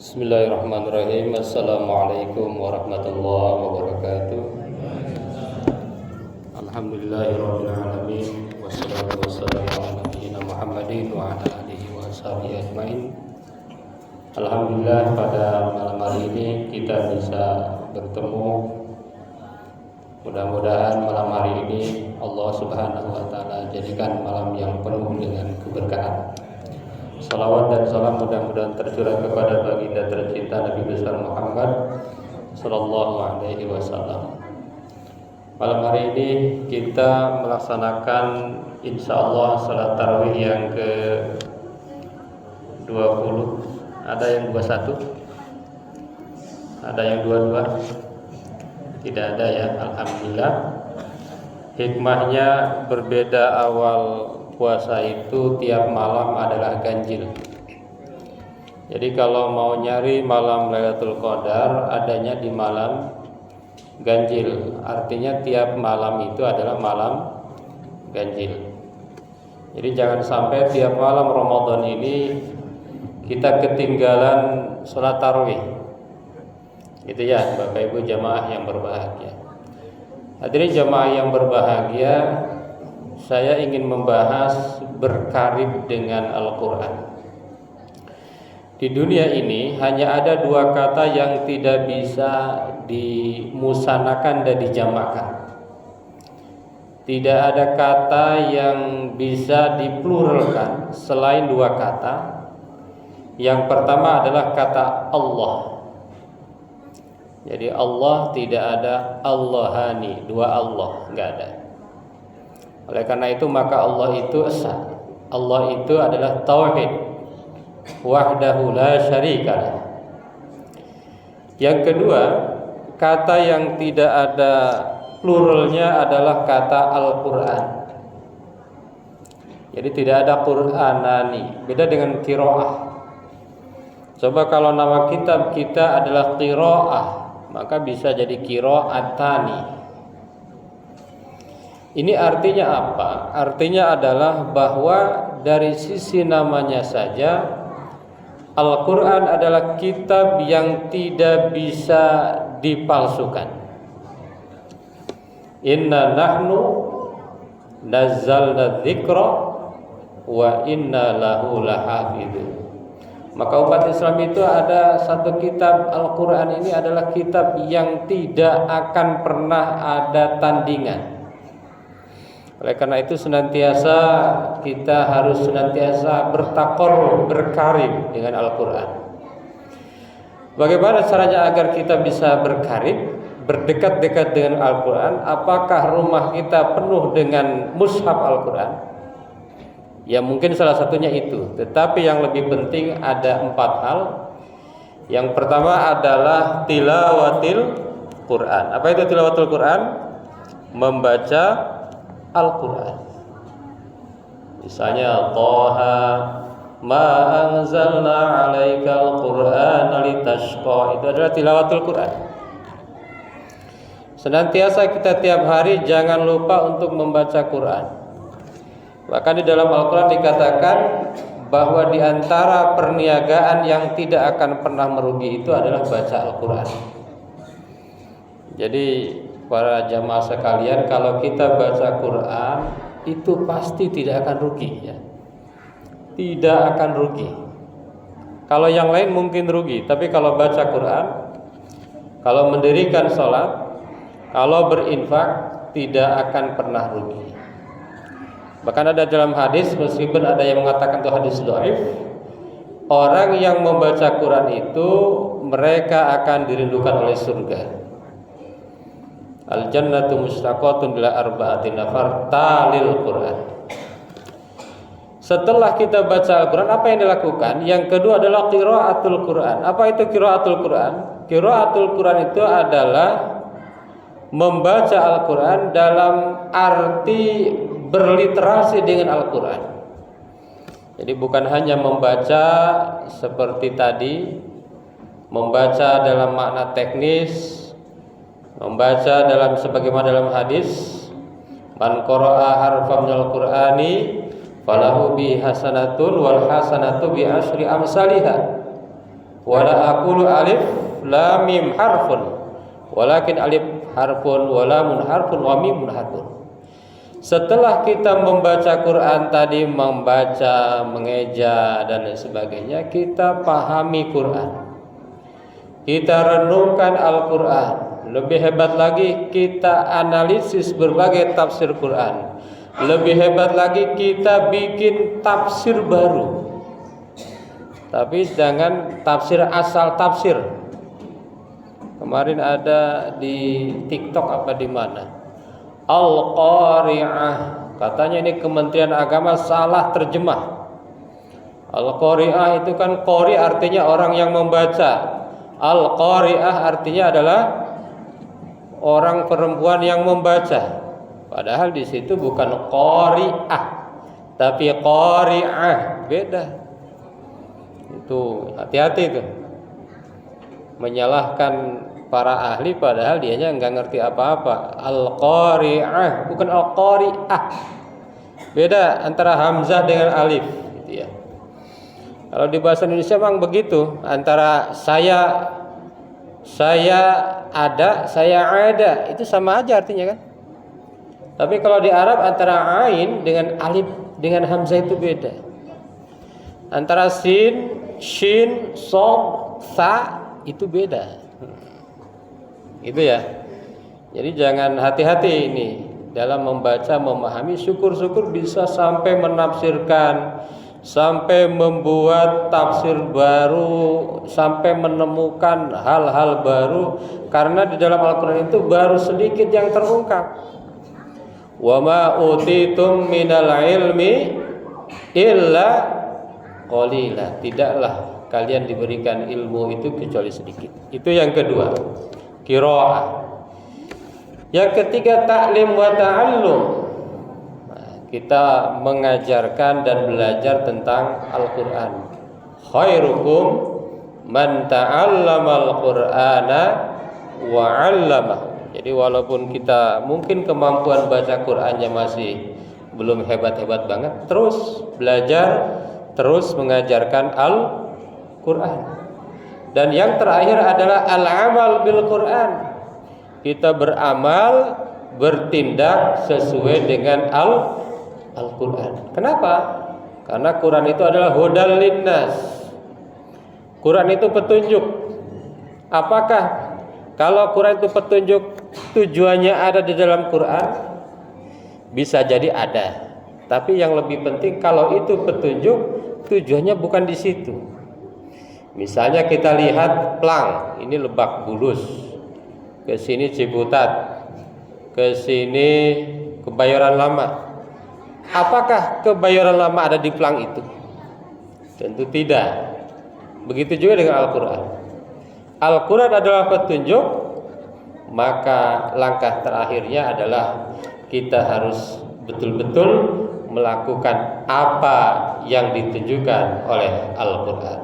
Bismillahirrahmanirrahim. Assalamualaikum warahmatullahi wabarakatuh. Alhamdulillahirabbil alamin. Wassalatu wassalamu ala nabiyyina Muhammadin wa ala alihi wa sahbihi ajmain. Alhamdulillah, pada malam hari ini kita bisa bertemu. Mudah-mudahan malam hari ini Allah Subhanahu wa taala jadikan malam yang penuh dengan keberkahan. Salawat dan salam mudah-mudahan tercurah kepada baginda tercinta Nabi besar Muhammad sallallahu alaihi wasallam. Malam hari ini kita melaksanakan insyaallah salat tarawih yang ke-20. Ada yang 21? Ada yang 22? Tidak ada ya, alhamdulillah. Hikmahnya berbeda, awal puasa itu tiap malam adalah ganjil. Jadi kalau mau nyari malam Lailatul Qadar, adanya di malam ganjil. Artinya tiap malam itu adalah malam ganjil. Jadi jangan sampai tiap malam Ramadan ini kita ketinggalan sholat tarawih. Gitu ya Bapak Ibu jamaah yang berbahagia. Hadirin jamaah yang berbahagia, saya ingin membahas berkarib dengan Al-Quran. Di dunia ini hanya ada dua kata yang tidak bisa dimusanakan dan dijamakan. Tidak ada kata yang bisa dipluralkan selain dua kata. Yang pertama adalah kata Allah. Jadi Allah tidak ada Allahani, dua Allah, enggak ada. Oleh karena itu maka Allah itu esa. Allah itu adalah tauhid, wahdahu la syarikalah. Yang kedua, kata yang tidak ada pluralnya adalah kata Al-Quran. Jadi tidak ada Qur'anani. Beda dengan qiraah. Coba kalau nama kitab kita adalah qiraah, maka bisa jadi qiraatani. Ini artinya apa? Artinya adalah bahwa dari sisi namanya saja Al-Quran adalah kitab yang tidak bisa dipalsukan. Inna nahnu nazzalna dzikra wa inna lahu lahafidun. Maka umat Islam itu ada satu kitab. Al-Quran ini adalah kitab yang tidak akan pernah ada tandingan. Oleh karena itu senantiasa kita harus senantiasa bertakor, berkarib dengan Al-Quran. Bagaimana caranya agar kita bisa berkarib, berdekat-dekat dengan Al-Quran? Apakah rumah kita penuh dengan mushaf Al-Quran? Ya mungkin salah satunya itu. Tetapi yang lebih penting ada 4 hal. Yang pertama adalah tilawatil Quran. Apa itu tilawatil Quran? Membaca Al-Quran. Misalnya Thaha ma anzalna 'alaikal Qur'ana litashqa, itu adalah tilawatul Quran. Senantiasa kita tiap hari jangan lupa untuk membaca Quran. Bahkan di dalam Al-Quran dikatakan bahwa di antara perniagaan yang tidak akan pernah merugi itu adalah baca Al-Quran. Jadi para jamaah sekalian, kalau kita baca Quran itu pasti tidak akan rugi ya. Tidak akan rugi. Kalau yang lain mungkin rugi, tapi kalau baca Quran, kalau mendirikan sholat, kalau berinfak, tidak akan pernah rugi. Bahkan ada dalam hadis, meskipun ada yang mengatakan itu hadis dhaif, orang yang membaca Quran itu mereka akan dirindukan oleh surga. Al-jannatu mustaqatun bila arba'ati nafar talil Quran. Setelah kita baca Al-Quran, apa yang dilakukan? Yang kedua adalah qiraatul Quran. Apa itu qiraatul Quran? Qiraatul Quran itu adalah membaca Al-Quran dalam arti berliterasi dengan Al-Quran. Jadi bukan hanya membaca seperti tadi, membaca dalam makna teknis, membaca dalam sebagaimana dalam hadis, man qara'a harfan minal Qur'ani falahu bi hasanatun wal hasanatu bi asyri amsalihha. Wala aqulu alif lam mim harfun, walakin alif harfun wa lamun harfun wa mimun harfun. Setelah kita membaca Quran tadi, membaca, mengeja dan lain sebagainya, kita pahami Quran, kita renungkan Al-Quran. Lebih hebat lagi, kita analisis berbagai tafsir Quran. Lebih hebat lagi, kita bikin tafsir baru. Tapi jangan tafsir asal tafsir. Kemarin ada di TikTok apa di mana, Al-Qari'ah, katanya ini Kementerian Agama salah terjemah. Al-Qari'ah itu kan qari artinya orang yang membaca. Al-Qari'ah artinya adalah orang perempuan yang membaca. Padahal di situ bukan qari'ah, tapi qari'ah, beda. Itu hati-hati itu. Menyalahkan para ahli padahal dianya nggak ngerti apa-apa. Al-Qari'ah bukan Al-Qari'ah. Beda antara hamzah dengan alif gitu ya. Kalau di bahasa Indonesia memang begitu, antara saya ada, saya ada, itu sama aja artinya kan. Tapi kalau di Arab antara ain dengan alif dengan hamzah itu beda. Antara sin, shin, sod, sa itu beda. Itu ya. Jadi jangan hati-hati ini dalam membaca, memahami. Syukur-syukur bisa sampai menafsirkan, sampai membuat tafsir baru, sampai menemukan hal-hal baru. Karena di dalam Al-Quran itu baru sedikit yang terungkap. Wa ma utitum minal ilmi illa qalila. Tidaklah kalian diberikan ilmu itu kecuali sedikit. Itu yang kedua, qiraah. Yang ketiga, ta'lim wa ta'allum. Kita mengajarkan dan belajar tentang Al-Quran. Khairukum man ta'allamal Qur'ana wa 'allamahu. Jadi walaupun kita mungkin kemampuan baca Qur'annya masih belum hebat-hebat banget, terus belajar, terus mengajarkan Al-Quran. Dan yang terakhir adalah al-amal bil Quran. Kita beramal, bertindak sesuai dengan Al-Quran. Kenapa? Karena Quran itu adalah hudal linnas. Quran itu petunjuk. Apakah kalau Quran itu petunjuk, tujuannya ada di dalam Quran? Bisa jadi ada. Tapi yang lebih penting, kalau itu petunjuk, tujuannya bukan di situ. Misalnya kita lihat plang, ini Lebak Bulus, ke sini Ciputat, ke sini Kebayoran Lama. Apakah Kebayoran Lama ada di plang itu? Tentu tidak. Begitu juga dengan Al-Quran. Al-Quran adalah petunjuk, maka langkah terakhirnya adalah kita harus betul-betul melakukan apa yang ditunjukkan oleh Al-Quran.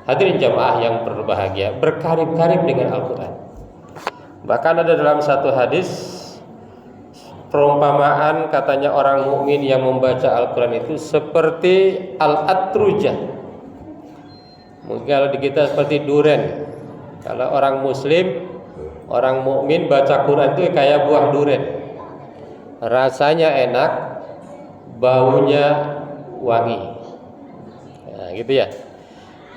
Hadirin jamaah yang berbahagia, berkarib-karib dengan Al-Quran. Bahkan ada dalam satu hadis perumpamaan, katanya orang mukmin yang membaca Al-Quran itu seperti al-atrujah. Mungkin kalau di kita seperti duren. Kalau orang muslim, orang mukmin baca Quran itu kayak buah duren. Rasanya enak, baunya wangi. Nah, gitu ya.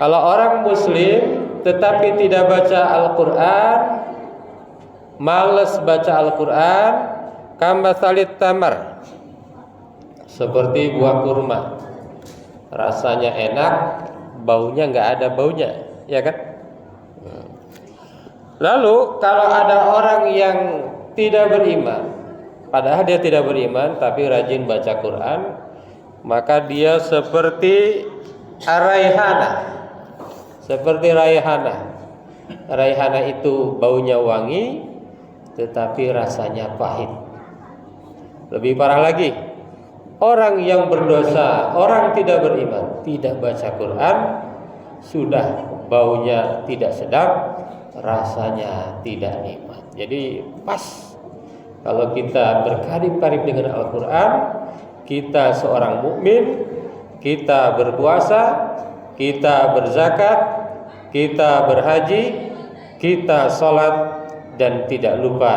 Kalau orang muslim tetapi tidak baca Al-Quran, malas baca Al-Quran, kamasalit tamar, seperti buah kurma. Rasanya enak, baunya nggak ada baunya, ya kan? Lalu kalau ada orang yang tidak beriman, padahal dia tidak beriman tapi rajin baca Quran, maka dia seperti raihana. Seperti raihana. Raihana itu baunya wangi tetapi rasanya pahit. Lebih parah lagi, orang yang berdosa, orang tidak beriman, tidak baca Quran, sudah baunya tidak sedap, rasanya tidak nikmat. Jadi pas kalau kita berkarib-karib dengan Al-Quran, kita seorang mukmin, kita berpuasa, kita berzakat, kita berhaji, kita sholat, dan tidak lupa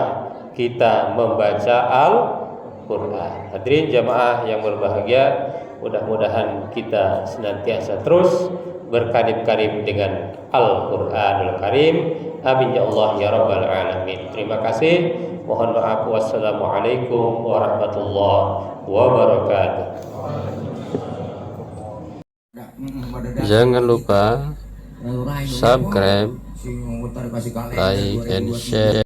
kita membaca Al-Quran. Hadirin jamaah yang berbahagia, mudah-mudahan kita senantiasa terus berkarib-karib dengan Al-Quranul Karim. Amin ya Allah ya Rabbal Alamin. Terima kasih. Mohon maaf. Wassalamualaikum warahmatullahi wabarakatuh. Jangan lupa subscribe, like, and share.